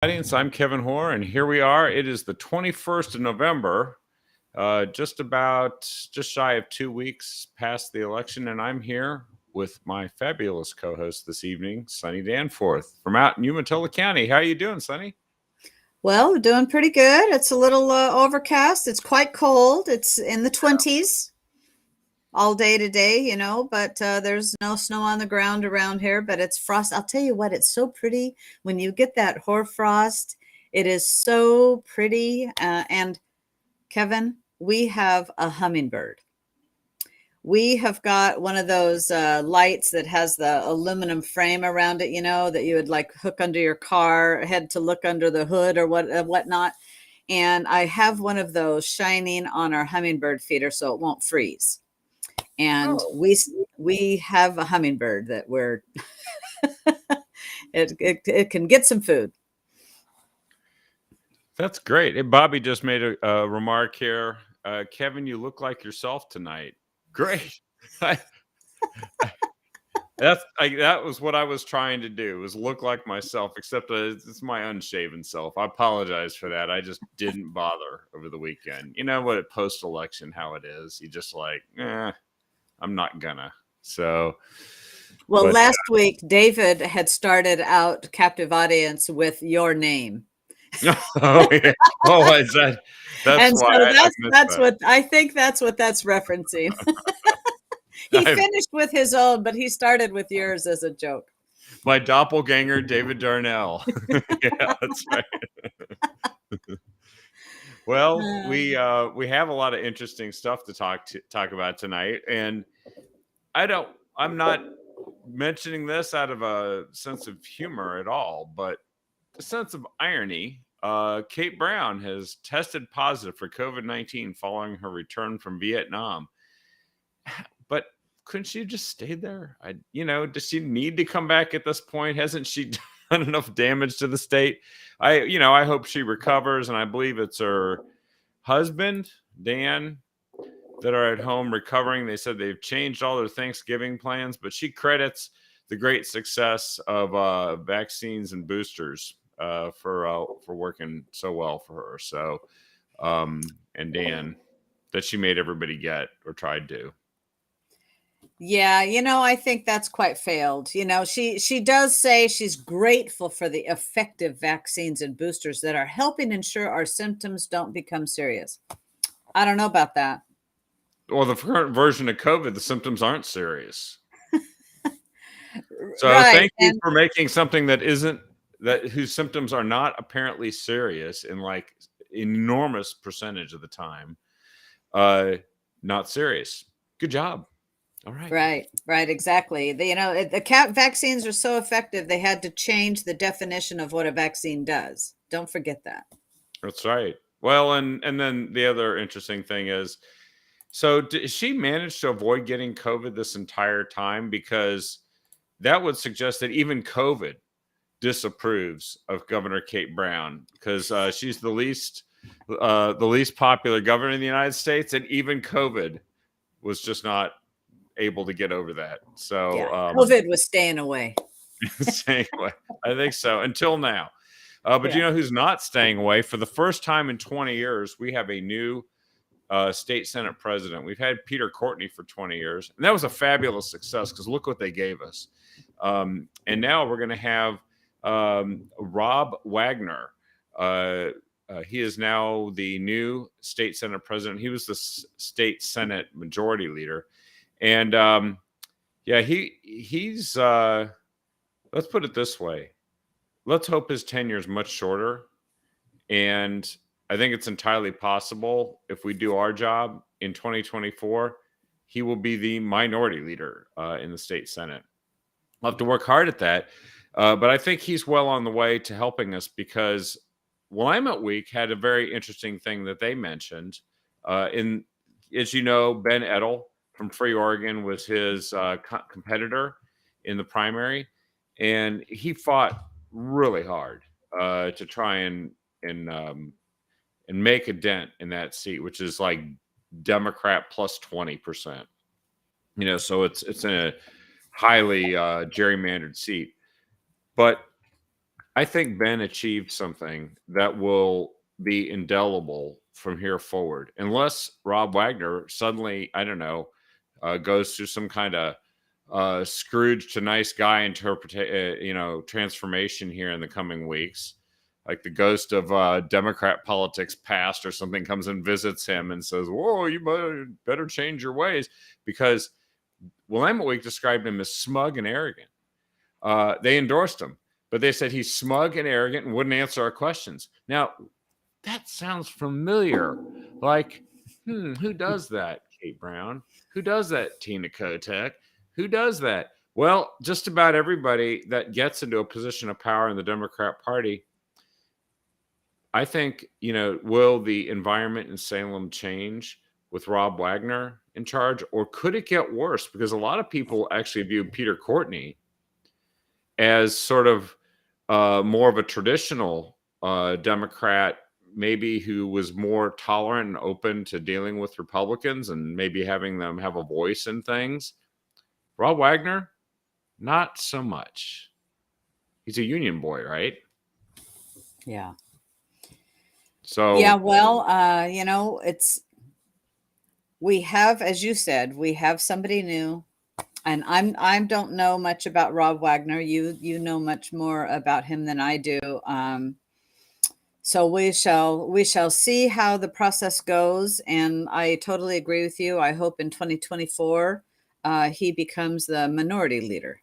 Audience, I'm Kevin Hoare, and here we are. It is the 21st of November, just shy of 2 weeks past the election, and I'm here with my fabulous co-host this evening, Sunny Danforth, from out in Umatilla County. How are you doing, Sunny? Well, doing pretty good. It's a little overcast. It's quite cold. It's in the 20s all day today, but there's no snow on the ground around here, but it's frost. I'll tell you what, it's so pretty when you get that hoarfrost. It is so pretty. And Kevin, we have a hummingbird. We have got one of those lights that has the aluminum frame around it, that you would like hook under your car, had to look under the hood or whatnot. And I have one of those shining on our hummingbird feeder so it won't freeze. And Oh, we have a hummingbird that we're it can get some food. that's great. Hey, Bobby just made a remark here. Kevin, you look like yourself tonight. Great. That was what I was trying to do, was look like myself, except it's my unshaven self. I apologize for that. I just didn't bother over the weekend. You know what, post election, how it is. You just like, I'm not gonna. So, Well, but last week David had started out Captive Audience with your name. oh yeah, oh is that that's And why so I that's missed that's that. what I think that's what that's referencing. He I, finished with his own, but he started with yours as a joke. my doppelganger, David Darnell. Yeah, that's right. Well, Um, we have a lot of interesting stuff to talk about tonight, and I don't. I'm not mentioning this out of a sense of humor at all, but a sense of irony. Kate Brown has tested positive for COVID-19 following her return from Vietnam, but couldn't she have just stayed there? Does she need to come back at this point? Hasn't she done enough damage to the state? I hope she recovers, and I believe it's her husband, Dan, that are at home recovering. They said they've changed all their Thanksgiving plans, but she credits the great success of vaccines and boosters for working so well for her. So, and Dan, that she made everybody get or tried to. yeah, I think that's quite failed. She does say she's grateful for the effective vaccines and boosters that are helping ensure our symptoms don't become serious. I don't know about that. Well, the current version of COVID, the symptoms aren't serious. So Right. thank you And for making something that isn't that whose symptoms are not apparently serious in like enormous percentage of the time. Uh, Not serious. Good job. All right. right, exactly. The cat vaccines are so effective, they had to change the definition of what a vaccine does. Don't forget that. That's right. Well, and then the other interesting thing is, so did she manage to avoid getting COVID this entire time? Because that would suggest that even COVID disapproves of Governor Kate Brown, because she's the least popular governor in the United States, and even COVID was just not able to get over that. Yeah. So, COVID was staying away. staying away. I think so until now. But you Yeah. know who's not staying away? For the first time in 20 years, we have a new state senate president. We've had Peter Courtney for 20 years, and that was a fabulous success because look what they gave us. And now we're going to have Rob Wagner. He is now the new state senate president. He was the state senate majority leader, and yeah, he's. Let's put it this way. Let's hope his tenure is much shorter, and I think it's entirely possible if we do our job in 2024, he will be the minority leader in the state senate. We'll have to work hard at that, but I think he's well on the way to helping us because Willamette Week had a very interesting thing that they mentioned. As you know, Ben Edel from Free Oregon was his competitor in the primary, and he fought really hard to try and make a dent in that seat, which is like Democrat plus 20%. So it's in a highly gerrymandered seat. But I think Ben achieved something that will be indelible from here forward, unless Rob Wagner suddenly, I don't know, goes through some kind of Scrooge to nice guy transformation here in the coming weeks. Like the ghost of Democrat politics past or something comes and visits him and says, "Whoa, you better change your ways," because Willamette Week described him as smug and arrogant. They endorsed him, but they said he's smug and arrogant and wouldn't answer our questions. Now, that sounds familiar. Like, who does that? Kate Brown. Who does that? Tina Kotek. Who does that? Well, just about everybody that gets into a position of power in the Democrat Party. I think, will the environment in Salem change with Rob Wagner in charge, or could it get worse? Because a lot of people actually view Peter Courtney as sort of more of a traditional Democrat, maybe who was more tolerant and open to dealing with Republicans and maybe having them have a voice in things. Rob Wagner, not so much. He's a union boy, right? Yeah. So yeah, well, we have, as you said, we have somebody new, and I don't know much about Rob Wagner. You know much more about him than I do. So we shall see how the process goes, and I totally agree with you. I hope in 2024 he becomes the minority leader.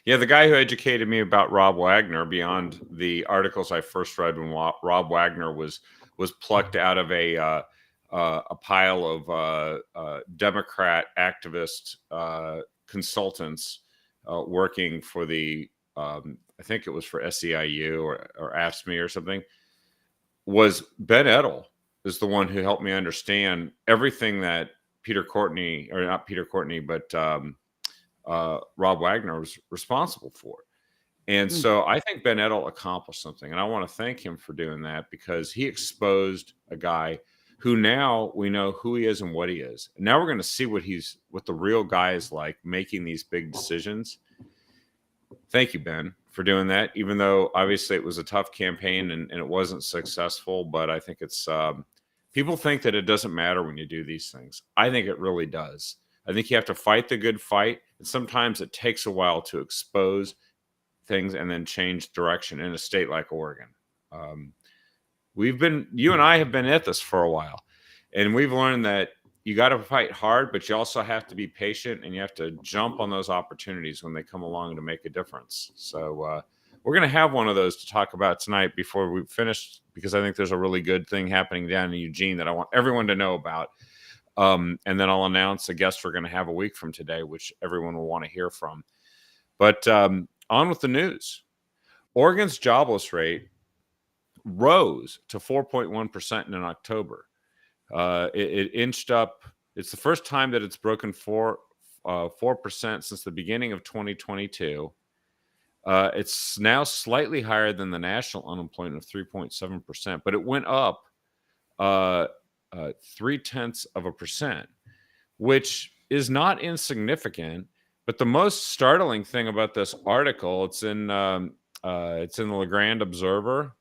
Yeah, the guy who educated me about Rob Wagner, beyond the articles I first read when Rob Wagner was plucked out of a pile of Democrat activist consultants working for the I think it was for SEIU or AFSCME or something, was Ben Edel is the one who helped me understand everything that Peter Courtney, or not Peter Courtney, but Rob Wagner was responsible for. And so I think Ben Edel accomplished something, and I want to thank him for doing that, because he exposed a guy who now we know who he is and what he is. And now we're going to see what the real guy is like making these big decisions. Thank you, Ben, for doing that, even though obviously it was a tough campaign and it wasn't successful. But I think it's people think that it doesn't matter when you do these things. I think it really does. I think you have to fight the good fight. And sometimes it takes a while to expose things and then change direction in a state like Oregon. You and I have been at this for a while, and we've learned that you got to fight hard, but you also have to be patient, and you have to jump on those opportunities when they come along to make a difference. So we're going to have one of those to talk about tonight before we finish, because I think there's a really good thing happening down in Eugene that I want everyone to know about. And then I'll announce a guest we're going to have a week from today, which everyone will want to hear from. But on with the news. Oregon's jobless rate rose to 4.1% in October. It inched up. It's the first time that it's broken 4% since the beginning of 2022. It's now slightly higher than the national unemployment of 3.7%, but it went up 0.3%, which is not insignificant. But the most startling thing about this article, it's in the La Grande Observer,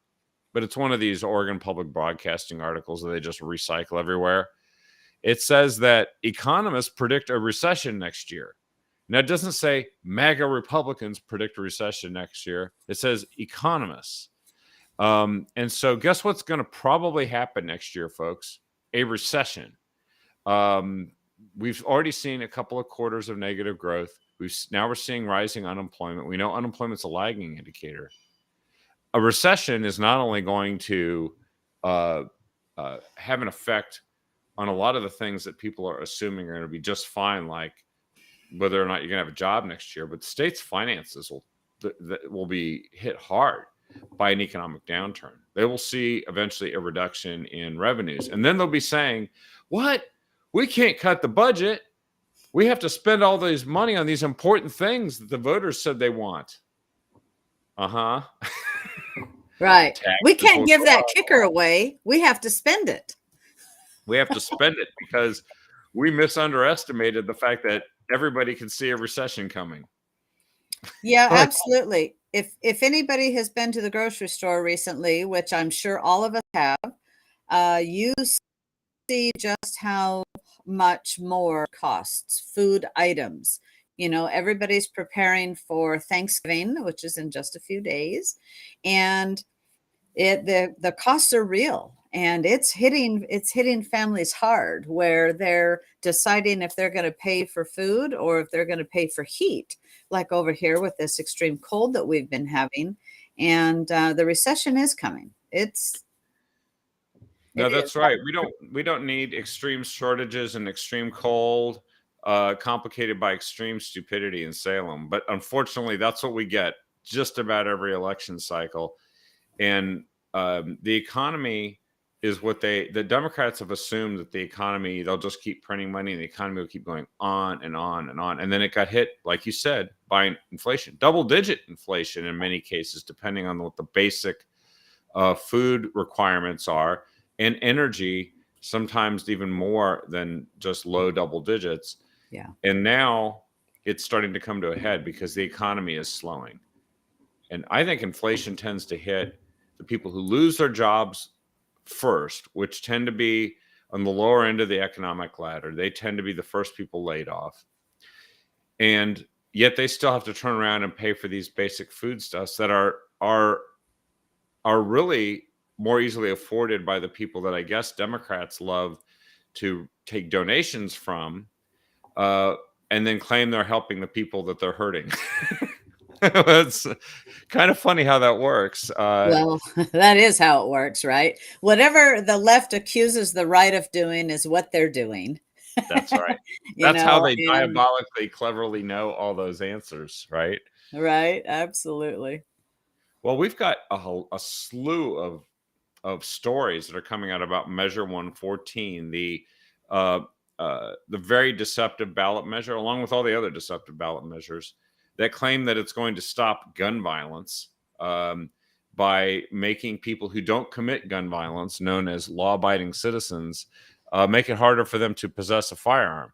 but it's one of these Oregon Public Broadcasting articles that they just recycle everywhere. It says that economists predict a recession next year. Now, it doesn't say MAGA Republicans predict a recession next year. It says economists. And so guess what's going to probably happen next year, folks? A recession. We've already seen a couple of quarters of negative growth. Now we're seeing rising unemployment. We know unemployment's a lagging indicator. A recession is not only going to have an effect on a lot of the things that people are assuming are going to be just fine, like whether or not you're going to have a job next year, but the state's finances will be hit hard by an economic downturn. They will see eventually a reduction in revenues. And then they'll be saying, what? We can't cut the budget. We have to spend all this money on these important things that the voters said they want. Uh-huh. Right. We can't give that kicker away. We have to spend it. We have to spend it because we underestimated the fact that everybody can see a recession coming. Yeah, absolutely. if anybody has been to the grocery store recently, which I'm sure all of us have, you see just how much more costs food items. Everybody's preparing for Thanksgiving, which is in just a few days, and the costs are real, and it's hitting families hard, where they're deciding if they're going to pay for food or if they're going to pay for heat, like over here with this extreme cold that we've been having. And the recession is coming. It No, is. that's right. We don't need extreme shortages and extreme cold, complicated by extreme stupidity in Salem. But unfortunately, that's what we get just about every election cycle. And the economy is what the Democrats have assumed, that the economy, they'll just keep printing money and the economy will keep going on and on and on. And then it got hit, like you said, by inflation, double-digit inflation in many cases, depending on what the basic food requirements are, and energy, sometimes even more than just low double digits. Yeah. And now it's starting to come to a head because the economy is slowing. And I think inflation tends to hit the people who lose their jobs first, which tend to be on the lower end of the economic ladder. They tend to be the first people laid off. And yet they still have to turn around and pay for these basic foodstuffs that are really more easily afforded by the people that I guess Democrats love to take donations from, and then claim they're helping the people that they're hurting. It's kind of funny how that works. Well, that is how it works, right? Whatever the left accuses the right of doing is what they're doing. That's right. you That's how know, they and diabolically, cleverly know all those answers, right? right, absolutely. Well, we've got a slew of stories that are coming out about Measure 114, uh, the very deceptive ballot measure, along with all the other deceptive ballot measures that claim that it's going to stop gun violence, by making people who don't commit gun violence, known as law-abiding citizens, make it harder for them to possess a firearm.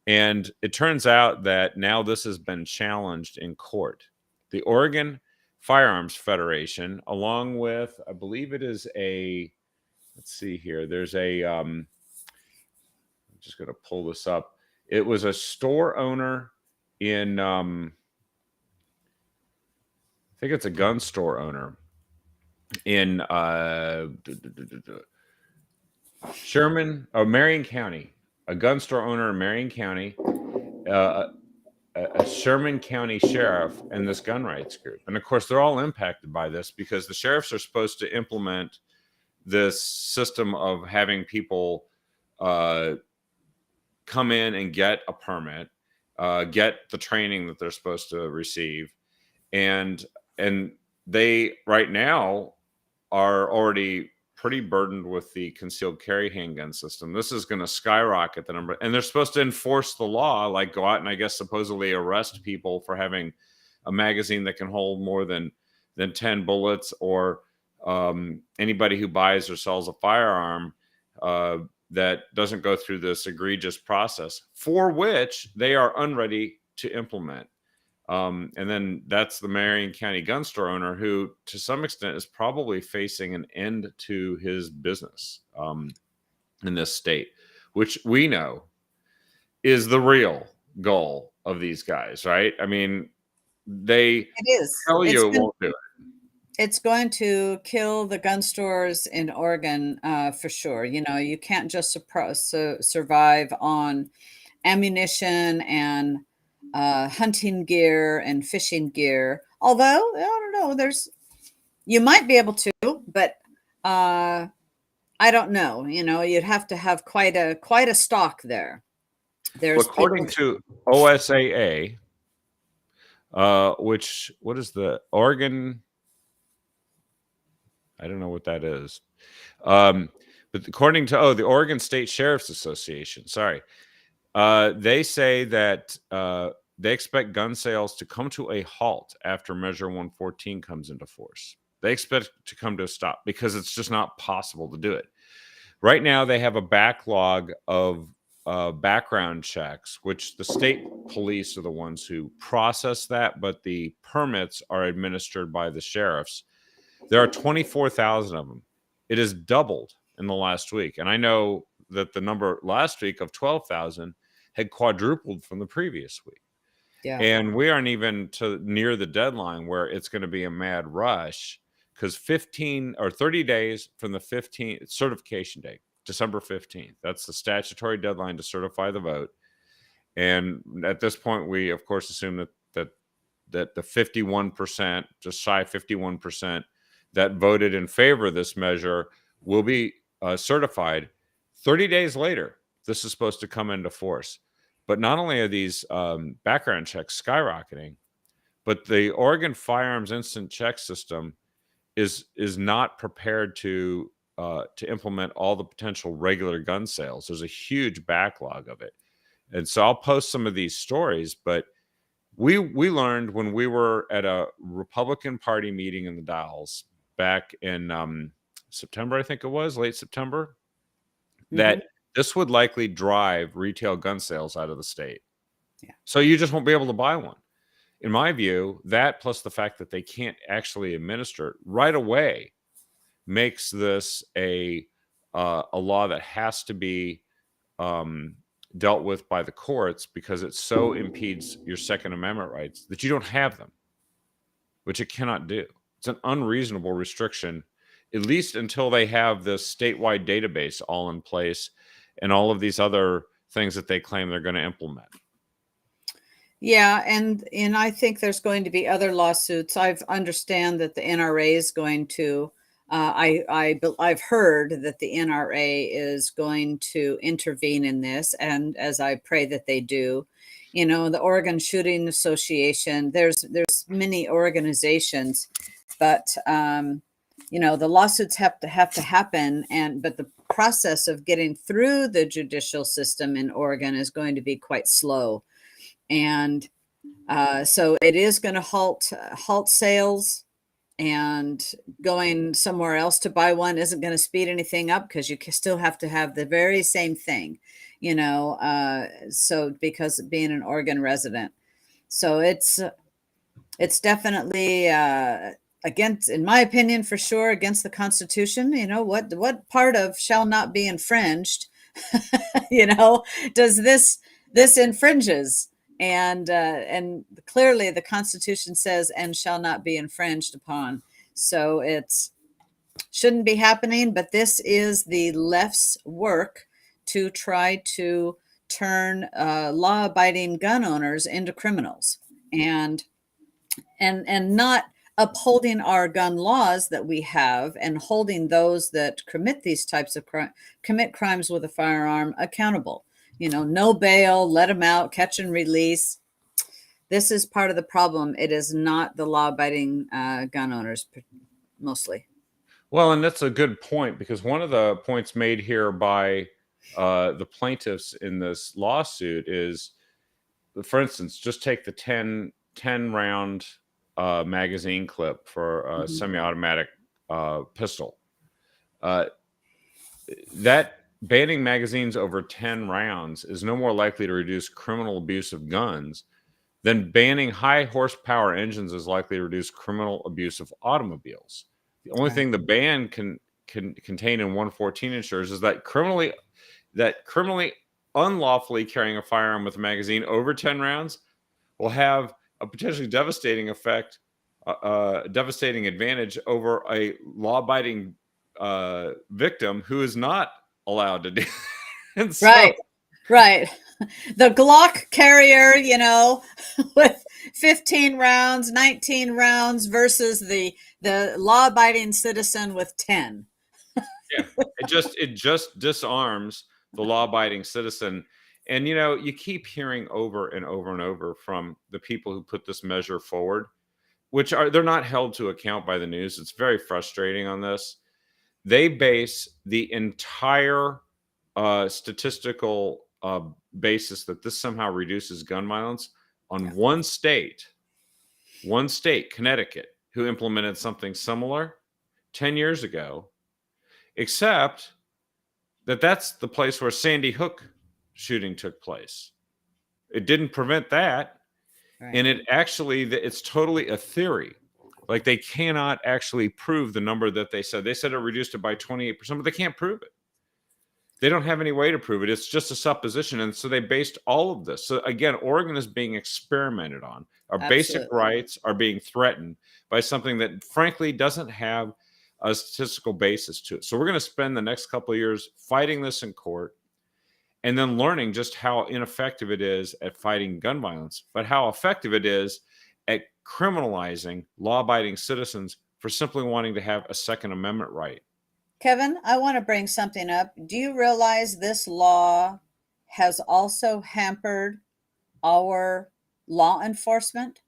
And it turns out that now this has been challenged in court. The Oregon Firearms Federation, along with, I believe it is let's see here, there's I'm just going to pull this up. It was a store owner in, I think it's a gun store owner in Sherman or Marion County, a gun store owner in Marion County, uh, a Sherman County sheriff, and this gun rights group. And of course, they're all impacted by this because the sheriffs are supposed to implement this system of having people come in and get a permit, get the training that they're supposed to receive, and they right now are already pretty burdened with the concealed carry handgun system. This is going to skyrocket the number, and they're supposed to enforce the law, like go out and I guess supposedly arrest people for having a magazine that can hold more than 10 bullets, or anybody who buys or sells a firearm that doesn't go through this egregious process, for which they are unready to implement. And then that's the Marion County gun store owner who, to some extent, is probably facing an end to his business in this state, which we know is the real goal of these guys, right? I mean, they It is. tell you it won't do it. It's going to kill the gun stores in Oregon for sure. You can't just survive on ammunition and hunting gear and fishing gear. Although I don't know, you might be able to, but I don't know. You'd have to have quite a stock there. There's According to OSAA, what is the Oregon? I don't know what that is. But according to the Oregon State Sheriff's Association, sorry, they say that they expect gun sales to come to a halt after Measure 114 comes into force. They expect to come to a stop because it's just not possible to do it. Right now, they have a backlog of background checks, which the state police are the ones who process that, but the permits are administered by the sheriffs. There are 24,000 of them. It has doubled in the last week. And I know that the number last week of 12,000 had quadrupled from the previous week. Yeah. And we aren't even to near the deadline where it's going to be a mad rush, because 15 or 30 days from the 15th certification date, December 15th, that's the statutory deadline to certify the vote. And at this point, we of course assume that the 51%, just shy of 51%, that voted in favor of this measure will be certified. 30 days later, this is supposed to come into force. But not only are these background checks skyrocketing, but the Oregon Firearms Instant Check System is not prepared to implement all the potential regular gun sales. There's a huge backlog of it. And so I'll post some of these stories, but we learned when we were at a Republican Party meeting in the Dalles back in September, I think it was, late September, that this would likely drive retail gun sales out of the state. Yeah. So you just won't be able to buy one. In my view, that plus the fact that they can't actually administer it right away makes this a law that has to be dealt with by the courts, because it so impedes your Second Amendment rights that you don't have them, which it cannot do. It's an unreasonable restriction, at least until they have this statewide database all in place and all of these other things that they claim they're going to implement. Yeah, and I think there's going to be other lawsuits. I've understand that the NRA is going to. I've heard that the NRA is going to intervene in this, and as I pray that they do. You know, the Oregon Shooting Association. There's many organizations, but you know, the lawsuits have to happen, but the process of getting through the judicial system in Oregon is going to be quite slow. And so it is going to halt sales, and going somewhere else to buy one isn't going to speed anything up, because you still have to have the very same thing, you know. So because of being an Oregon resident, so it's definitely against, in my opinion, for sure, against the Constitution. You know, what part of shall not be infringed, you know, does this infringes? And clearly the Constitution says and shall not be infringed upon. So it's shouldn't be happening, but this is the left's work to try to turn law-abiding gun owners into criminals, and not upholding our gun laws that we have, and holding those that commit these types of commit crimes with a firearm accountable. You know, no bail, let them out, catch and release. This is part of the problem. It is not the law-abiding gun owners mostly. Well, and that's a good point, because one of the points made here by the plaintiffs in this lawsuit is, for instance, just take the 10 round magazine clip for a semi-automatic pistol. That banning magazines over 10 rounds is no more likely to reduce criminal abuse of guns than banning high horsepower engines is likely to reduce criminal abuse of automobiles. The only thing the ban can contain in 114 ensures is that criminally unlawfully carrying a firearm with a magazine over 10 rounds will have a potentially devastating effect, devastating advantage over a law-abiding victim who is not allowed to do. And so, right. The Glock carrier, you know, with 15 rounds, 19 rounds versus the law-abiding citizen with 10. Yeah, it just disarms the law-abiding citizen. And you know, you keep hearing over and over and over from the people who put this measure forward, they're not held to account by the news. It's very frustrating on this. They base the entire statistical basis that this somehow reduces gun violence on one state, Connecticut, who implemented something similar 10 years ago, except that that's the place where Sandy Hook shooting took place. It didn't prevent that. Right. And it's totally a theory. Like, they cannot actually prove the number that they said. They said it reduced it by 28%, but they can't prove it. They don't have any way to prove it. It's just a supposition. And so they based all of this. So again, Oregon is being experimented on. Our basic Absolutely. rights are being threatened by something that frankly doesn't have a statistical basis to it. So we're going to spend the next couple of years fighting this in court, and then learning just how ineffective it is at fighting gun violence, but how effective it is at criminalizing law-abiding citizens for simply wanting to have a Second Amendment right. Kevin, I want to bring something up. Do you realize this law has also hampered our law enforcement?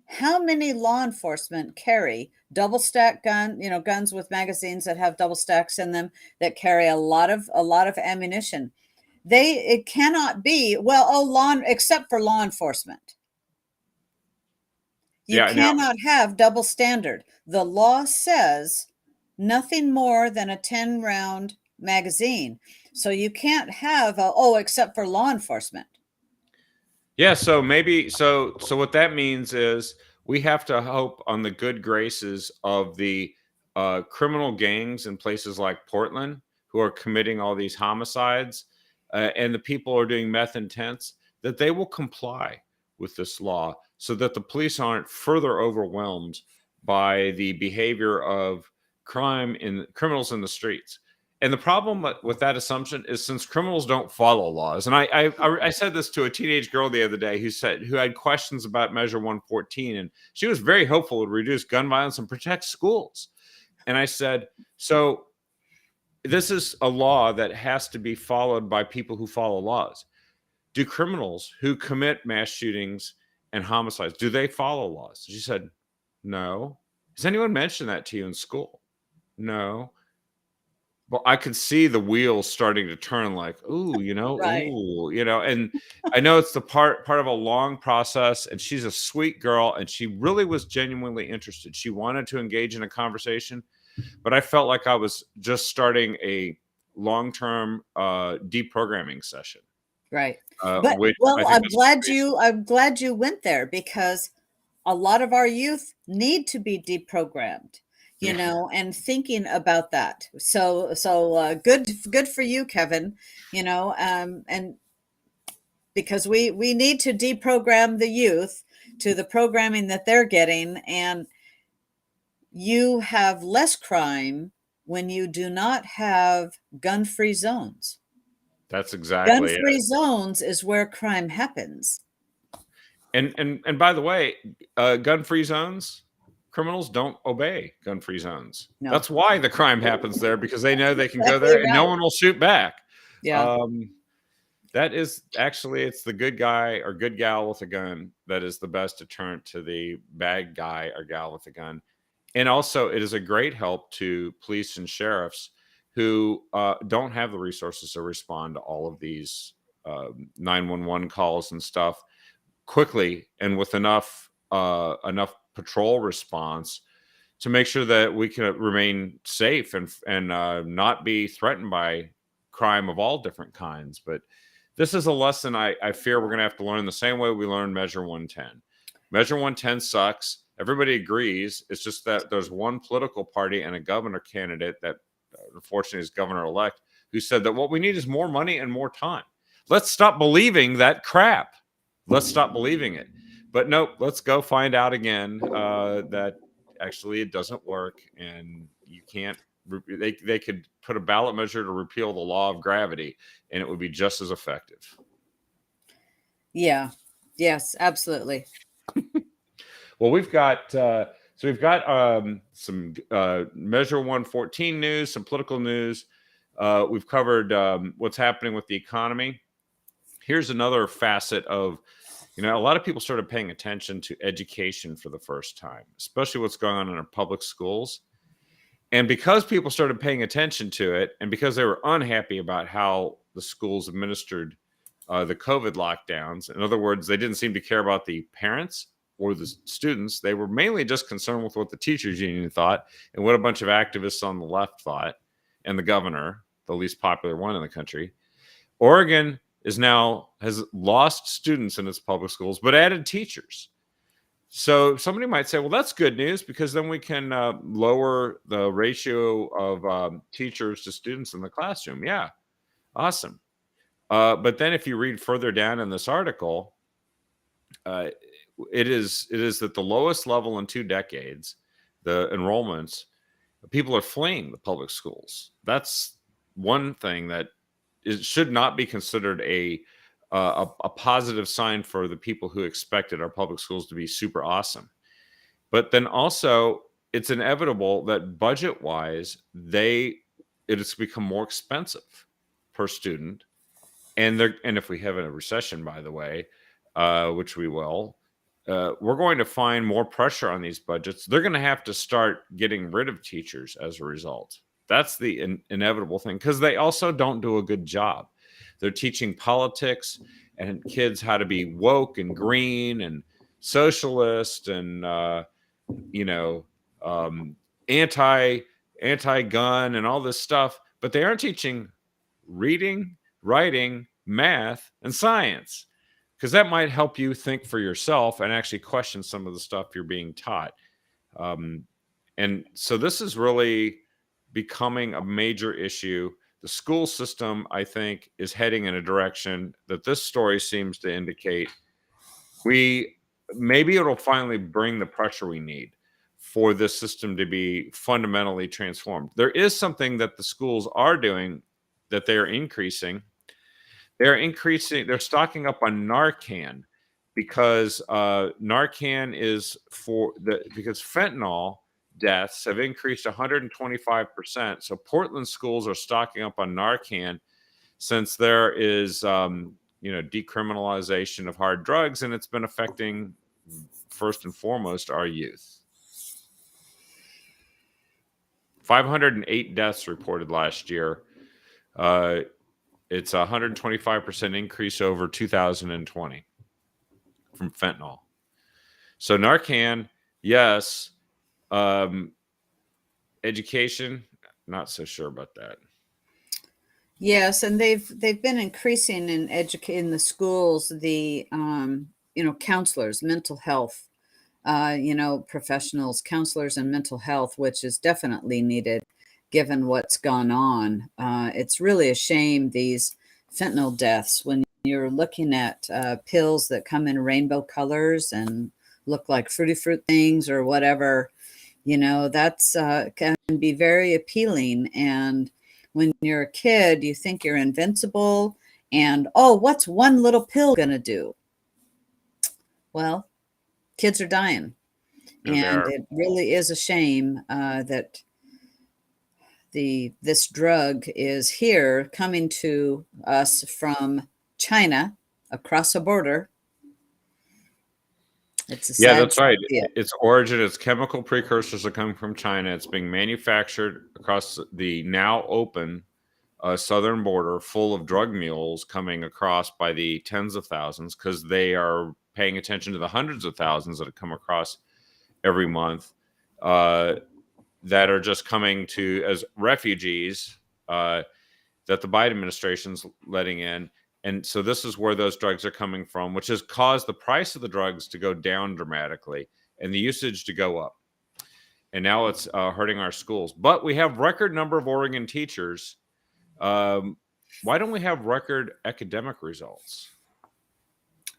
How many law enforcement carry double stack guns with magazines that have double stacks in them, that carry a lot of ammunition? It cannot be, except for law enforcement. You cannot have double standard. The law says nothing more than a 10-round magazine. So you can't have except for law enforcement. Yeah, so maybe so what that means is we have to hope on the good graces of the criminal gangs in places like Portland who are committing all these homicides, and the people who are doing meth intents, that they will comply with this law so that the police aren't further overwhelmed by the behavior of criminals in the streets. And the problem with that assumption is, since criminals don't follow laws, and I said this to a teenage girl the other day who had questions about Measure 114, and she was very hopeful it would reduce gun violence and protect schools. And I said, so this is a law that has to be followed by people who follow laws. Do criminals who commit mass shootings and homicides, do they follow laws? She said, no. Has anyone mentioned that to you in school? No. Well, I could see the wheels starting to turn, like, ooh, Right. and I know it's the part of a long process, and she's a sweet girl, and she really was genuinely interested. She wanted to engage in a conversation, but I felt like I was just starting a long-term deprogramming session. Right. I'm glad you went there, because a lot of our youth need to be deprogrammed, and thinking about that. So good for you, Kevin, and because we need to deprogram the youth to the programming that they're getting. And you have less crime when you do not have gun-free zones. That's exactly it. Gun-free zones is where crime happens. And by the way, gun-free zones, criminals don't obey gun-free zones. No. That's why the crime happens there, because they know they can go there and no one will shoot back. Yeah. That is actually, it's the good guy or good gal with a gun that is the best deterrent to the bad guy or gal with a gun. And also, it is a great help to police and sheriffs who don't have the resources to respond to all of these 911 calls and stuff quickly and with enough patrol response to make sure that we can remain safe and not be threatened by crime of all different kinds. But this is a lesson I fear we're going to have to learn the same way we learned Measure 110. Measure 110 sucks. Everybody agrees. It's just that there's one political party and a governor candidate that unfortunately is governor-elect, who said that what we need is more money and more time. Let's stop believing that crap. Let's stop believing it. But nope, let's go find out again that actually it doesn't work, and you can't. They could put a ballot measure to repeal the law of gravity, and it would be just as effective. Yeah. Yes, absolutely. Well, we've got some Measure 114 news, some political news. We've covered what's happening with the economy. Here's another facet of, a lot of people started paying attention to education for the first time, especially what's going on in our public schools. And because people started paying attention to it, and because they were unhappy about how the schools administered the COVID lockdowns, in other words, they didn't seem to care about the parents or the students. They were mainly just concerned with what the teachers union thought and what a bunch of activists on the left thought, and the governor, the least popular one in the country. Oregon has lost students in its public schools, but added teachers. So somebody might say, well, that's good news because then we can lower the ratio of teachers to students in the classroom. Yeah, awesome. But then if you read further down in this article, it is at the lowest level in 2 decades, the enrollments, people are fleeing the public schools. That's one thing that should not be considered a positive sign for the people who expected our public schools to be super awesome. But then also, it's inevitable that budget-wise, it has become more expensive per student. And if we have a recession, by the way, which we will, we're going to find more pressure on these budgets. They're going to have to start getting rid of teachers as a result. That's the inevitable thing, because they also don't do a good job. They're teaching politics and kids how to be woke and green and socialist and anti-gun and all this stuff, but they aren't teaching reading, writing, math, and science, because that might help you think for yourself and actually question some of the stuff you're being taught. And so this is really becoming a major issue. The school system, I think, is heading in a direction that this story seems to indicate. Maybe it'll finally bring the pressure we need for this system to be fundamentally transformed. There is something that the schools are doing that they're increasing. They're stocking up on Narcan because Narcan is because fentanyl deaths have increased 125%. So Portland schools are stocking up on Narcan since there is decriminalization of hard drugs, and it's been affecting first and foremost our youth. 508 deaths reported last year. It's a 125% increase over 2020 from fentanyl. So Narcan, yes. Education, not so sure about that. Yes, and they've been increasing in the schools the counselors, mental health, professionals, counselors, and mental health, which is definitely needed given what's gone on. It's really a shame, these fentanyl deaths, when you're looking at pills that come in rainbow colors and look like fruit things or whatever. That's can be very appealing. And when you're a kid, you think you're invincible. And, what's one little pill going to do? Well, kids are dying. And it really is a shame that this drug is here, coming to us from China across a border. That's right. Its origin, its chemical precursors are coming from China. It's being manufactured across the now open southern border, full of drug mules coming across by the tens of thousands, because they are paying attention to the hundreds of thousands that have come across every month that are just coming to as refugees that the Biden administration's letting in. And so this is where those drugs are coming from, which has caused the price of the drugs to go down dramatically and the usage to go up. And now it's hurting our schools. But we have record number of Oregon teachers. Why don't we have record academic results?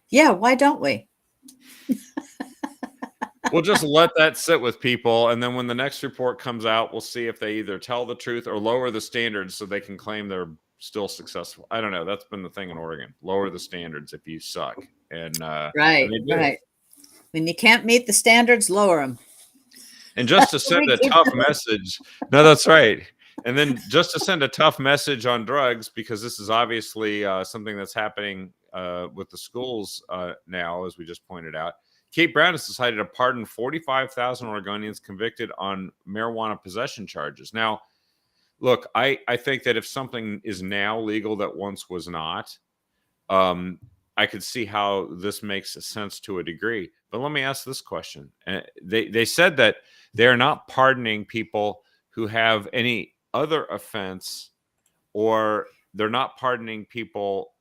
Yeah, why don't we? We'll just let that sit with people. And then when the next report comes out, we'll see if they either tell the truth or lower the standards so they can claim they're still successful. I don't know. That's been the thing in Oregon. Lower the standards if you suck. And right. When you can't meet the standards, lower them. And just to send a tough message. No, that's right. And then just to send a tough message on drugs, because this is obviously something that's happening with the schools now, as we just pointed out. Kate Brown has decided to pardon 45,000 Oregonians convicted on marijuana possession charges. Now, look, I think that if something is now legal that once was not, I could see how this makes sense to a degree. But let me ask this question. They said that they're not pardoning people who have any other offense, or they're not pardoning people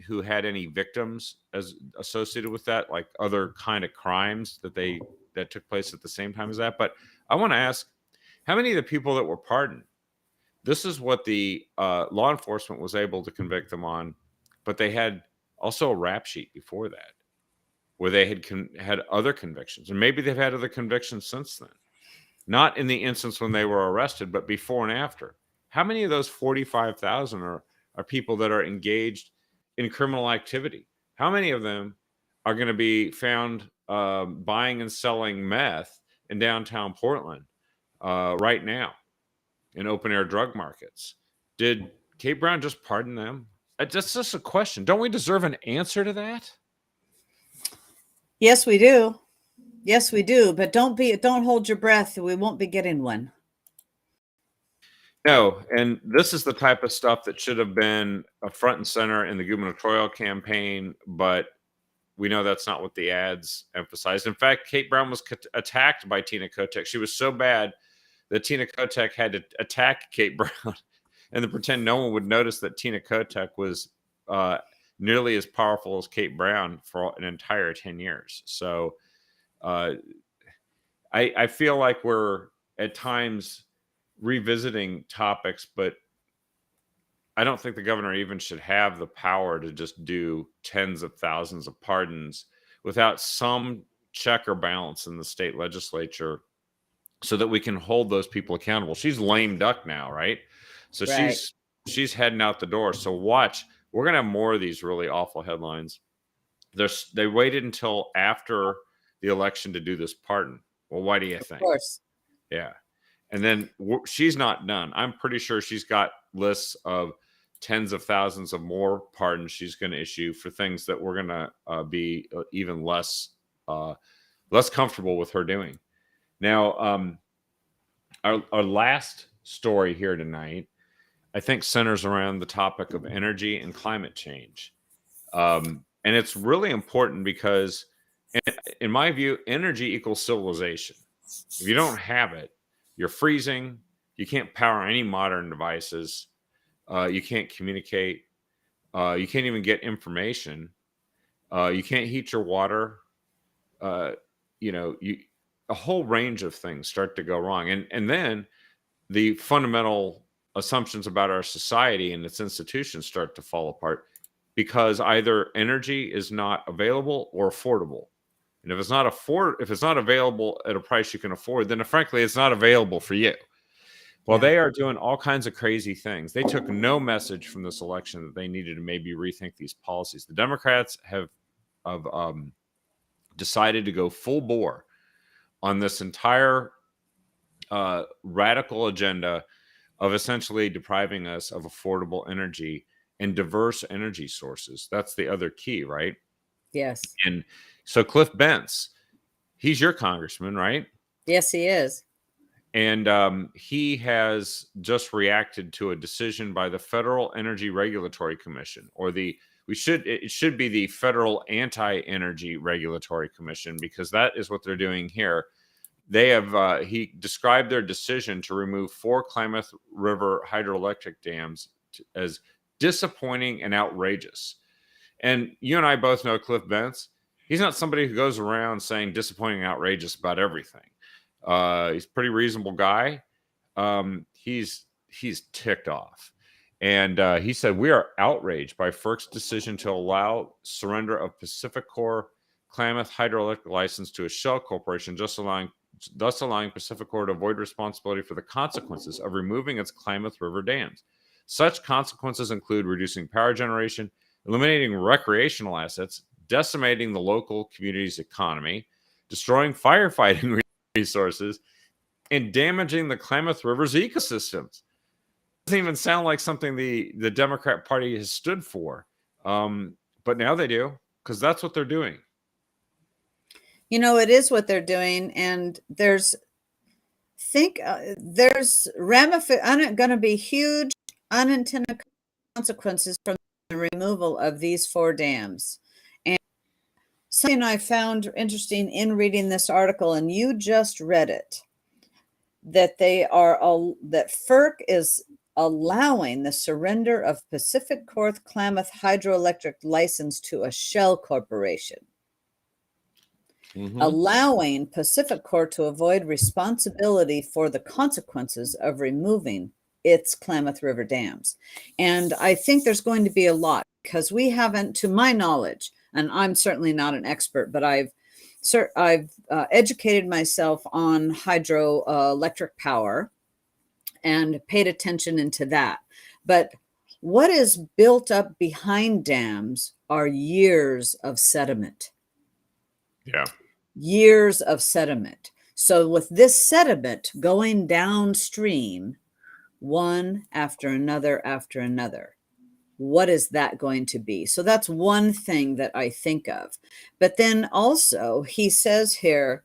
who had any victims as associated with that, like other kind of crimes that took place at the same time as that. But I want to ask, how many of the people that were pardoned? This is what the law enforcement was able to convict them on, but they had also a rap sheet before that where they had other convictions, and maybe they've had other convictions since then. Not in the instance when they were arrested, but before and after. How many of those 45,000 are people that are engaged in criminal activity? How many of them are going to be found buying and selling meth in downtown Portland right now in open air drug markets? Did Kate Brown just pardon them? That's just a question. Don't we deserve an answer to that? Yes, we do. Yes, we do. But don't hold your breath. We won't be getting one. No, and this is the type of stuff that should have been a front and center in the gubernatorial campaign, but we know that's not what the ads emphasized. In fact, Kate Brown was attacked by Tina Kotek. She was so bad that Tina Kotek had to attack Kate Brown and then pretend no one would notice that Tina Kotek was nearly as powerful as Kate Brown for an entire 10 years. So I feel like we're at times revisiting topics, but I don't think the governor even should have the power to just do tens of thousands of pardons without some check or balance in the state legislature so that we can hold those people accountable. She's lame duck now, right? So Right. she's heading out the door. So watch, we're going to have more of these really awful headlines. They waited until after the election to do this pardon. Well, why do you think? Of course. Yeah. And then she's not done. I'm pretty sure she's got lists of tens of thousands of more pardons she's going to issue for things that we're going to be even less comfortable with her doing. Now, our last story here tonight, I think, centers around the topic of energy and climate change. And it's really important because, in my view, energy equals civilization. If you don't have it, you're freezing. You can't power any modern devices. You can't communicate. You can't even get information. You can't heat your water. A whole range of things start to go wrong. And then the fundamental assumptions about our society and its institutions start to fall apart because either energy is not available or affordable. And if it's not available at a price you can afford, then frankly, it's not available for you. Well, they are doing all kinds of crazy things. They took no message from this election that they needed to maybe rethink these policies. The Democrats have decided to go full bore on this entire radical agenda of essentially depriving us of affordable energy and diverse energy sources. That's the other key, right? Yes. And so Cliff Bentz, he's your congressman, right? Yes, he is. And he has just reacted to a decision by the Federal Energy Regulatory Commission, or it should be the Federal Anti-Energy Regulatory Commission, because that is what they're doing here. They have he described their decision to remove 4 Klamath River hydroelectric dams as disappointing and outrageous. And you and I both know Cliff Bentz. He's not somebody who goes around saying disappointing and outrageous about everything. He's a pretty reasonable guy. He's ticked off. And he said, "We are outraged by FERC's decision to allow surrender of Pacificorp Klamath hydroelectric license to a shell corporation, thus allowing Pacificorp to avoid responsibility for the consequences of removing its Klamath River dams. Such consequences include reducing power generation, eliminating recreational assets, decimating the local community's economy, destroying firefighting resources, and damaging the Klamath River's ecosystems." Doesn't even sound like something the Democrat Party has stood for. But now they do, because that's what they're doing. You know, it is what they're doing. And there's going to be huge unintended consequences from the removal of these 4 dams. And something I found interesting in reading this article, and you just read it, that that FERC is allowing the surrender of Pacific Coast Klamath hydroelectric license to a shell corporation. Allowing Pacific Corp to avoid responsibility for the consequences of removing its Klamath River dams. And I think there's going to be a lot, because we haven't, to my knowledge, and I'm certainly not an expert, but I've educated myself on hydroelectric power and paid attention into that. But what is built up behind dams are years of sediment. Yeah. Years of sediment. So with this sediment going downstream, one after another, what is that going to be? So that's one thing that I think of. But then also he says here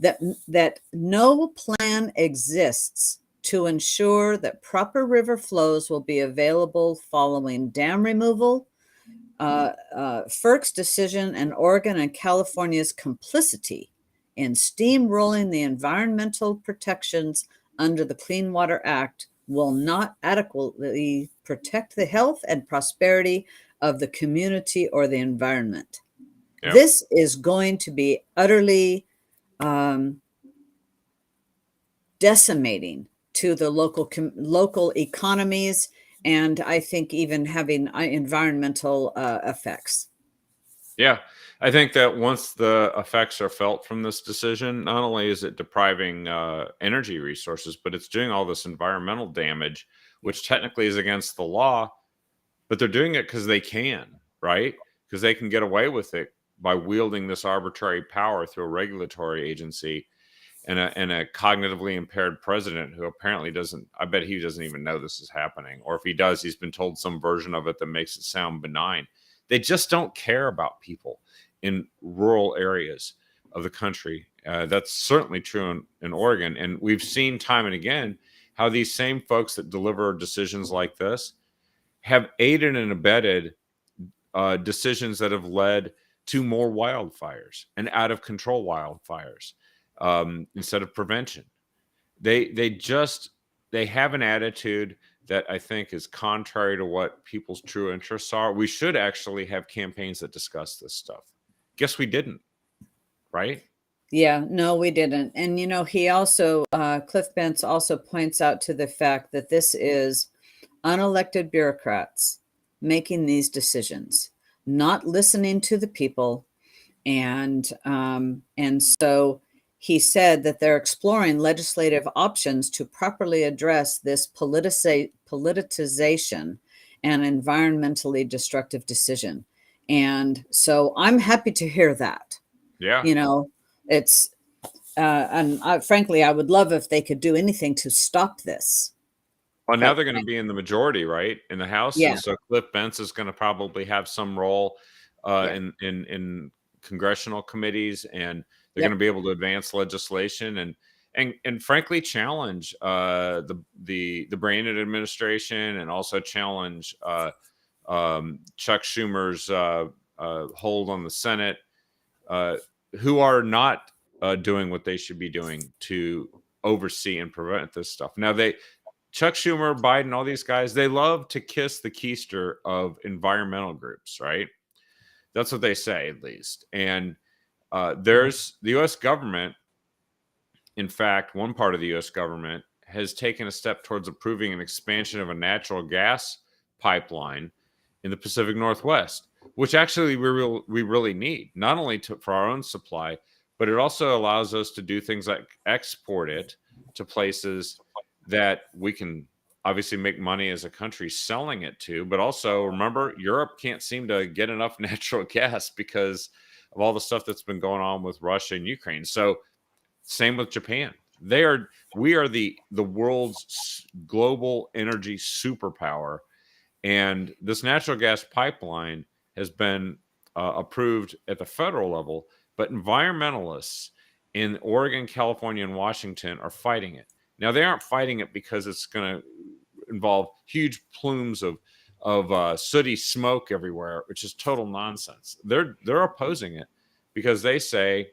that no plan exists to ensure that proper river flows will be available following dam removal, FERC's decision, and Oregon and California's complicity in steamrolling the environmental protections under the Clean Water Act will not adequately protect the health and prosperity of the community or the environment. Yep. This is going to be utterly decimating to the local economies, and I think even having environmental effects. Yeah, I think that once the effects are felt from this decision, not only is it depriving energy resources, but it's doing all this environmental damage, which technically is against the law, but they're doing it because they can, right? Because they can get away with it by wielding this arbitrary power through a regulatory agency and a cognitively impaired president who apparently doesn't, I bet he doesn't even know this is happening. Or if he does, he's been told some version of it that makes it sound benign. They just don't care about people in rural areas of the country. That's certainly true in Oregon. And we've seen time and again how these same folks that deliver decisions like this have aided and abetted decisions that have led to more wildfires and out of control wildfires instead of prevention. They have an attitude that I think is contrary to what people's true interests are. We should actually have campaigns that discuss this stuff. Guess we didn't, right? Yeah, no, we didn't. And, he also, Cliff Bentz also points out to the fact that this is unelected bureaucrats making these decisions, not listening to the people. And so he said that they're exploring legislative options to properly address this politicization and environmentally destructive decision. And so I'm happy to hear that. Yeah. It's, frankly, I would love if they could do anything to stop this. Well, now they're going to be in the majority, right, in the House. Yeah. And so Cliff Bentz is going to probably have some role in congressional committees, and they're going to be able to advance legislation and frankly challenge the Brandon administration, and also challenge Chuck Schumer's hold on the Senate, who are not doing what they should be doing to oversee and prevent this stuff. Now Chuck Schumer, Biden, all these guys, they love to kiss the keister of environmental groups, right? That's what they say, at least. And there's the U.S. government. In fact, one part of the U.S. government has taken a step towards approving an expansion of a natural gas pipeline in the Pacific Northwest, which actually we really need, not only for our own supply, but it also allows us to do things like export it to places that we can obviously make money as a country selling it to. But also, remember, Europe can't seem to get enough natural gas because of all the stuff that's been going on with Russia and Ukraine. So same with Japan. We are the world's global energy superpower. And this natural gas pipeline has been approved at the federal level, but environmentalists in Oregon, California, and Washington are fighting it. Now, they aren't fighting it because it's going to involve huge plumes of sooty smoke everywhere, which is total nonsense. They're opposing it because they say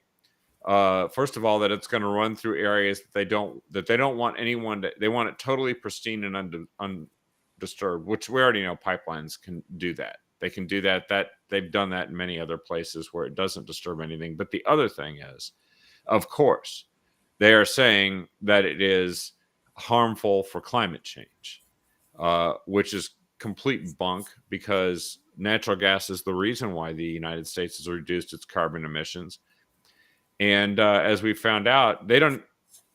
First of all, that it's going to run through areas that they don't want anyone to. They want it totally pristine and undisturbed, which we already know pipelines can do that. They can do that. That they've done that in many other places where it doesn't disturb anything. But the other thing is, of course, they are saying that it is harmful for climate change, which is complete bunk, because natural gas is the reason why the United States has reduced its carbon emissions. And as we found out, the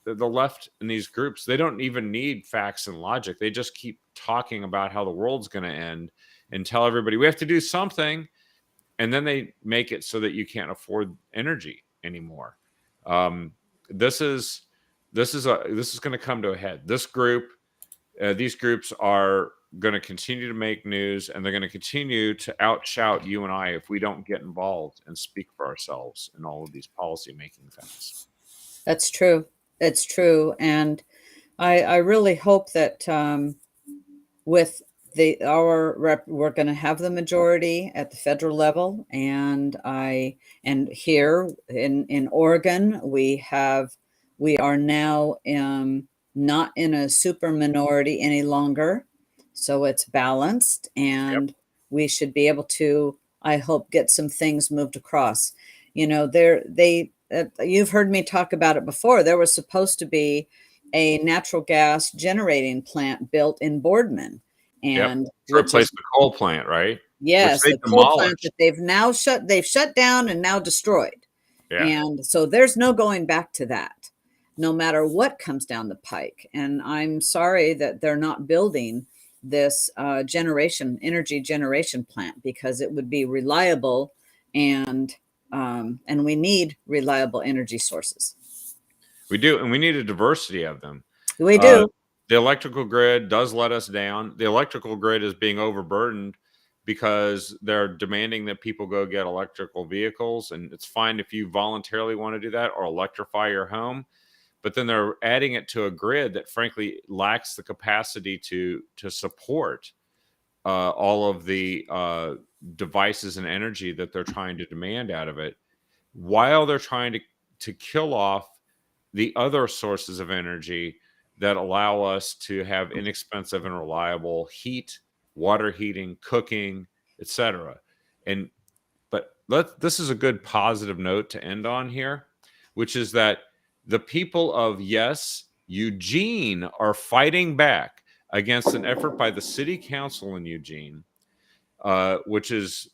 left in these groups, they don't even need facts and logic. They just keep talking about how the world's going to end and tell everybody we have to do something. And then they make it so that you can't afford energy anymore. This is going to come to a head. These groups are going to continue to make news, and they're going to continue to outshout you and I if we don't get involved and speak for ourselves in all of these policy making things. That's true. It's true. And I really hope that with we're going to have the majority at the federal level, and here in Oregon we are now not in a super minority any longer, so it's balanced, and Yep. we should be able to, I hope, get some things moved across. You've heard me talk about it before. There was supposed to be a natural gas generating plant built in Boardman, Yep. and To replace the coal plant, right? yes, Which they the coal plant demolished. that they've shut down and now destroyed. Yeah. And so there's no going back to that, no matter what comes down the pike. And I'm sorry that they're not building this energy generation plant, because it would be reliable, and we need reliable energy sources. We do, and we need a diversity of them. We do. The electrical grid does let us down. The electrical grid is being overburdened because they're demanding that people go get electrical vehicles, and it's fine if you voluntarily want to do that or electrify your home, but then they're adding it to a grid that frankly lacks the capacity to support all of the devices and energy that they're trying to demand out of it, while they're trying to kill off the other sources of energy that allow us to have inexpensive and reliable heat, water heating, cooking, etc. This is a good positive note to end on here, which is that the people of Eugene are fighting back against an effort by the city council in Eugene, which is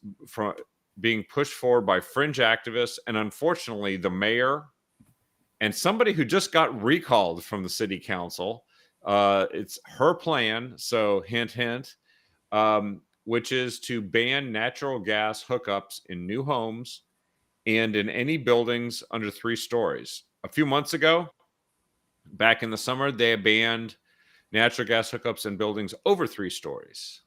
being pushed forward by fringe activists and unfortunately the mayor and somebody who just got recalled from the city council. It's her plan, so hint, hint, which is to ban natural gas hookups in new homes and in any buildings under 3 stories. A few months ago, back in the summer, they banned natural gas hookups in buildings over 3 stories.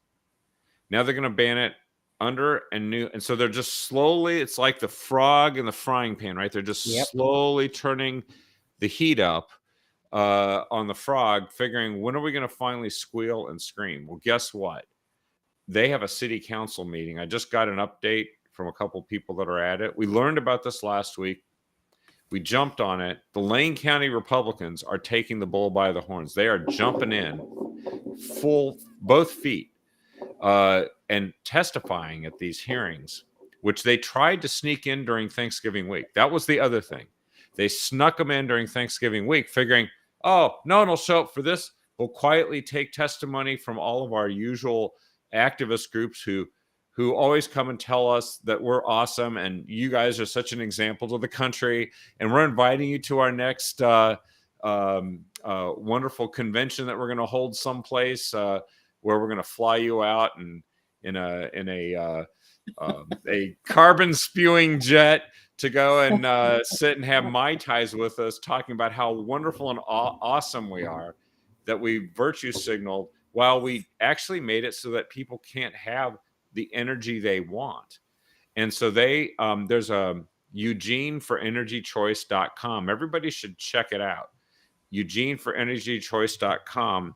Now they're going to ban it under and new. And so they're just slowly, it's like the frog in the frying pan, right? They're just slowly turning the heat up on the frog, figuring when are we going to finally squeal and scream? Well, guess what? They have a city council meeting. I just got an update from a couple people that are at it. We learned about this last week. We jumped on it. The Lane County Republicans are taking the bull by the horns. They are jumping in both feet, and testifying at these hearings, which they tried to sneak in during Thanksgiving week. That was the other thing. They snuck them in during Thanksgiving week, figuring, oh, no one will show up for this. We'll quietly take testimony from all of our usual activist groups who always come and tell us that we're awesome and you guys are such an example to the country, and we're inviting you to our next wonderful convention that we're going to hold someplace where we're going to fly you out and in a carbon spewing jet to go and sit and have Mai Tais with us, talking about how wonderful and awesome we are, that we virtue signaled while we actually made it so that people can't have the energy they want. And so there's a EugeneForEnergyChoice.com. Everybody should check it out. EugeneForEnergyChoice.com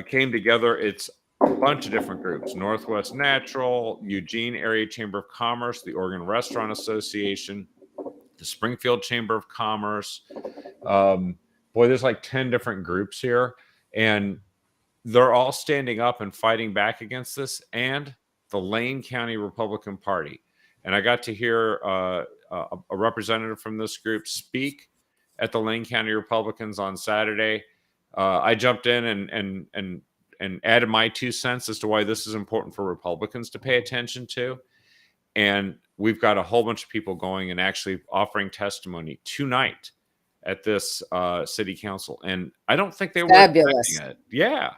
came together. It's a bunch of different groups: Northwest Natural, Eugene Area Chamber of Commerce, the Oregon Restaurant Association, the Springfield Chamber of Commerce. Boy, there's like 10 different groups here, and they're all standing up and fighting back against this, and the Lane County Republican Party. And I got to hear a representative from this group speak at the Lane County Republicans on Saturday. I jumped in and added my 2 cents as to why this is important for Republicans to pay attention to. And we've got a whole bunch of people going and actually offering testimony tonight at this city council. And I don't think they were Fabulous. expecting it. Yeah.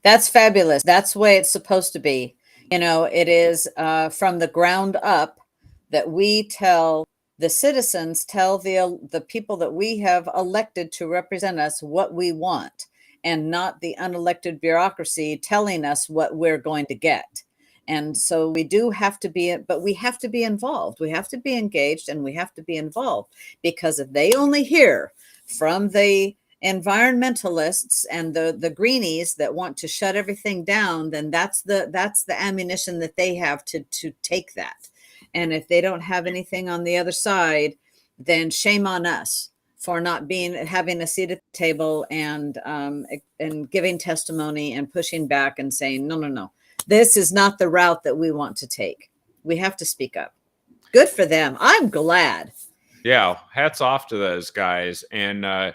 That's fabulous. That's the way it's supposed to be. It is from the ground up that we tell the citizens, tell the people that we have elected to represent us what we want, and not the unelected bureaucracy telling us what we're going to get. And so we do have to be, but we have to be involved. We have to be engaged, and we have to be involved, because if they only hear from the environmentalists and the greenies that want to shut everything down, then that's the ammunition that they have to take that. And if they don't have anything on the other side, then shame on us for not having a seat at the table and giving testimony and pushing back and saying, no, this is not the route that we want to take. We have to speak up. Good for them. I'm glad. Yeah, hats off to those guys. And they're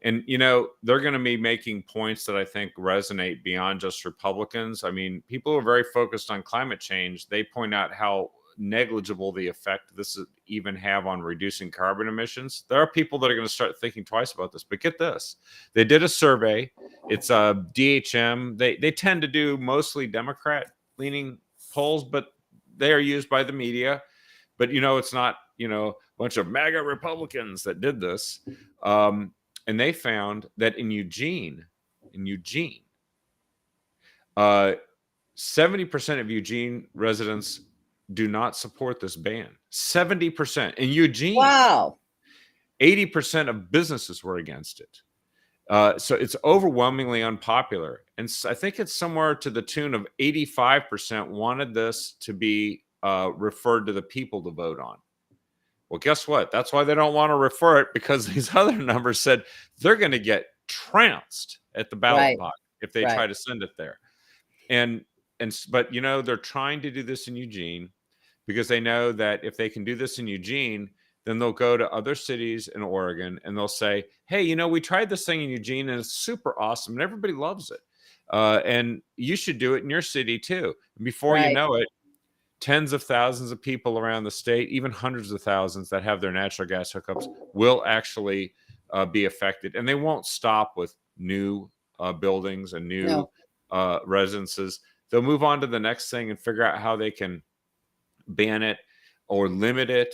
going to be making points that I think resonate beyond just Republicans. I mean, people who are very focused on climate change, they point out how negligible the effect this would even have on reducing carbon emissions. There are people that are going to start thinking twice about this. But get this, they did a survey. It's DHM. They tend to do mostly Democrat-leaning polls, but they are used by the media. But it's not a bunch of MAGA Republicans that did this. And they found that in Eugene, 70% of Eugene residents do not support this ban. 70% in Eugene. Wow. 80% of businesses were against it. So it's overwhelmingly unpopular. And I think it's somewhere to the tune of 85% wanted this to be referred to the people to vote on. Well, guess what? That's why they don't want to refer it, because these other numbers said they're going to get trounced at the ballot box if they try to send it there. But they're trying to do this in Eugene because they know that if they can do this in Eugene, then they'll go to other cities in Oregon and they'll say, hey, we tried this thing in Eugene and it's super awesome and everybody loves it. And you should do it in your city too. And before you know it, tens of thousands of people around the state, even hundreds of thousands that have their natural gas hookups, will actually be affected. And they won't stop with new buildings and new residences. They'll move on to the next thing and figure out how they can ban it or limit it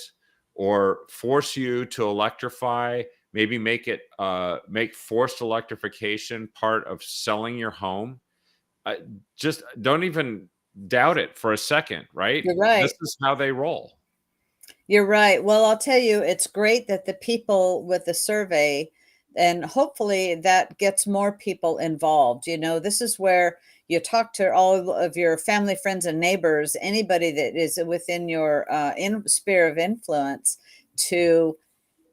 or force you to electrify, maybe make forced electrification part of selling your home. Just don't even doubt it for a second, right? You're right. This is how they roll. You're right. Well, I'll tell you, it's great that the people with the survey, and hopefully that gets more people involved. This is where you talk to all of your family, friends, and neighbors, anybody that is within your sphere of influence, to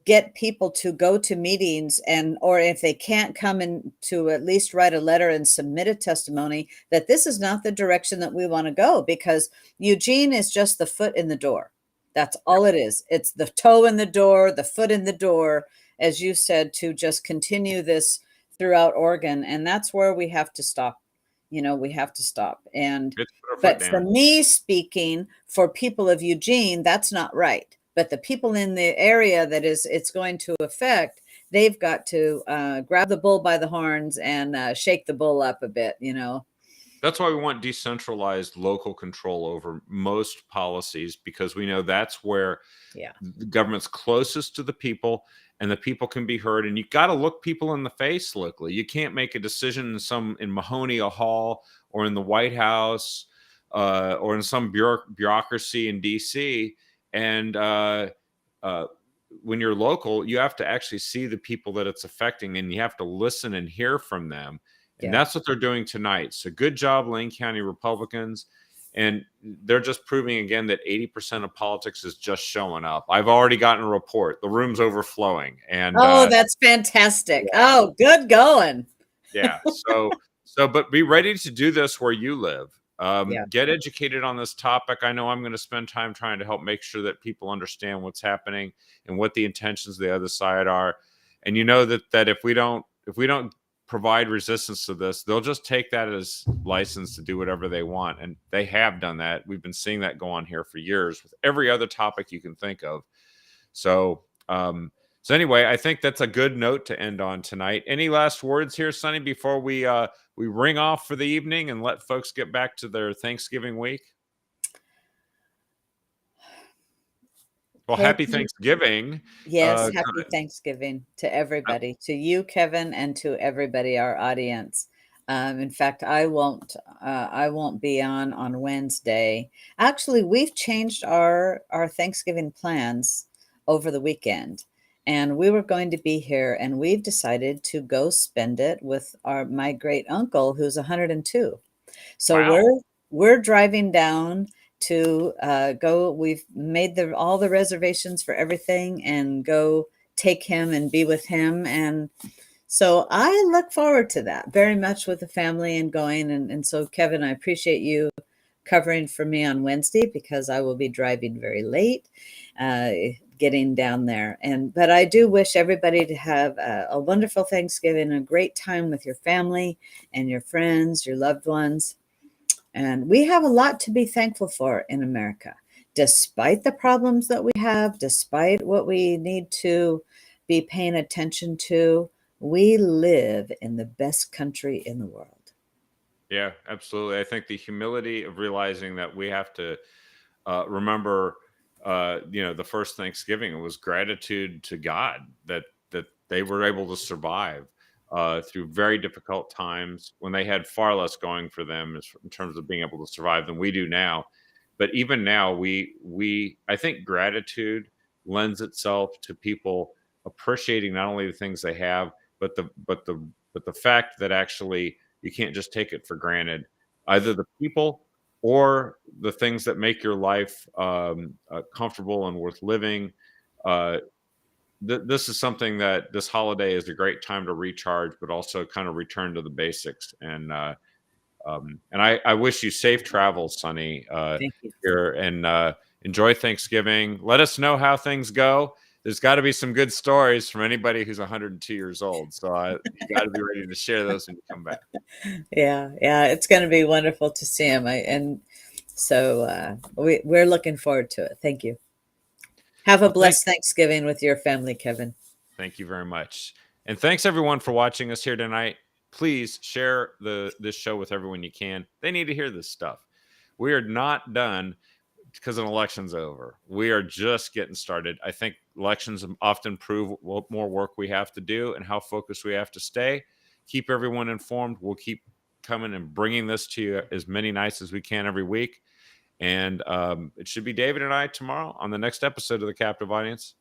get people to go to meetings, or if they can't come in, to at least write a letter and submit a testimony that this is not the direction that we want to go, because Eugene is just the foot in the door. That's all it is. It's the toe in the door, the foot in the door, as you said, to just continue this throughout Oregon. And that's where we have to stop. We have to stop. But for me speaking, for people of Eugene, that's not right. But the people in the area that it's going to affect, they've got to grab the bull by the horns and shake the bull up a bit, That's why we want decentralized local control over most policies, because we know that's where the government's closest to the people and the people can be heard. And you got to look people in the face locally. You can't make a decision in Mahonia Hall or in the White House or in some bureaucracy in DC. And when you're local, you have to actually see the people that it's affecting, and you have to listen and hear from them. And that's what they're doing tonight. So good job, Lane County Republicans. And they're just proving again that 80% of politics is just showing up. I've already gotten a report. The room's overflowing. And Oh, that's fantastic. yeah, Oh, good going. yeah. But be ready to do this where you live. Yeah. Get educated on this topic. I know I'm going to spend time trying to help make sure that people understand what's happening and what the intentions of the other side are. And you know that if we don't provide resistance to this, they'll just take that as license to do whatever they want. And they have done that. We've been seeing that go on here for years with every other topic you can think of. So, so anyway, I think that's a good note to end on tonight. Any last words here, Sonny, before we ring off for the evening and let folks get back to their Thanksgiving week? Well, happy Thanksgiving. Yes, happy Thanksgiving to everybody, to you, Kevin, and to everybody, our audience. In fact, I won't be on Wednesday. Actually, we've changed our Thanksgiving plans over the weekend, and we were going to be here, and we've decided to go spend it with my great uncle, who's 102. So Wow. we're driving down to go. We've made all the reservations for everything and go take him and be with him. And so I look forward to that very much with the family and going. And so, Kevin, I appreciate you covering for me on Wednesday because I will be driving very late, getting down there. But I do wish everybody to have a wonderful Thanksgiving, a great time with your family and your friends, your loved ones. And we have a lot to be thankful for in America, despite the problems that we have, despite what we need to be paying attention to. We live in the best country in the world. Yeah, absolutely. I think the humility of realizing that we have to remember, the first Thanksgiving, it was gratitude to God that they were able to survive through very difficult times when they had far less going for them in terms of being able to survive than we do now. But even now, I think gratitude lends itself to people appreciating not only the things they have, but the fact that actually you can't just take it for granted, either the people or the things that make your life comfortable and worth living. Uh, this is something that this holiday is a great time to recharge, but also kind of return to the basics. And I wish you safe travels, Sonny, Thank you. here, and enjoy Thanksgiving. Let us know how things go. There's got to be some good stories from anybody who's 102 years old. So you got to be ready to share those when you come back. Yeah, it's going to be wonderful to see him. We're looking forward to it. Thank you. Have a Well, blessed Thanksgiving with your family, Kevin. thank you very much. And thanks everyone for watching us here tonight. Please share this show with everyone you can. They need to hear this stuff. We are not done because an election's over. We are just getting started. I think elections often prove what more work we have to do and how focused we have to stay. Keep everyone informed. We'll keep coming and bringing this to you as many nights as we can every week. And it should be David and I tomorrow on the next episode of The Captive Audience.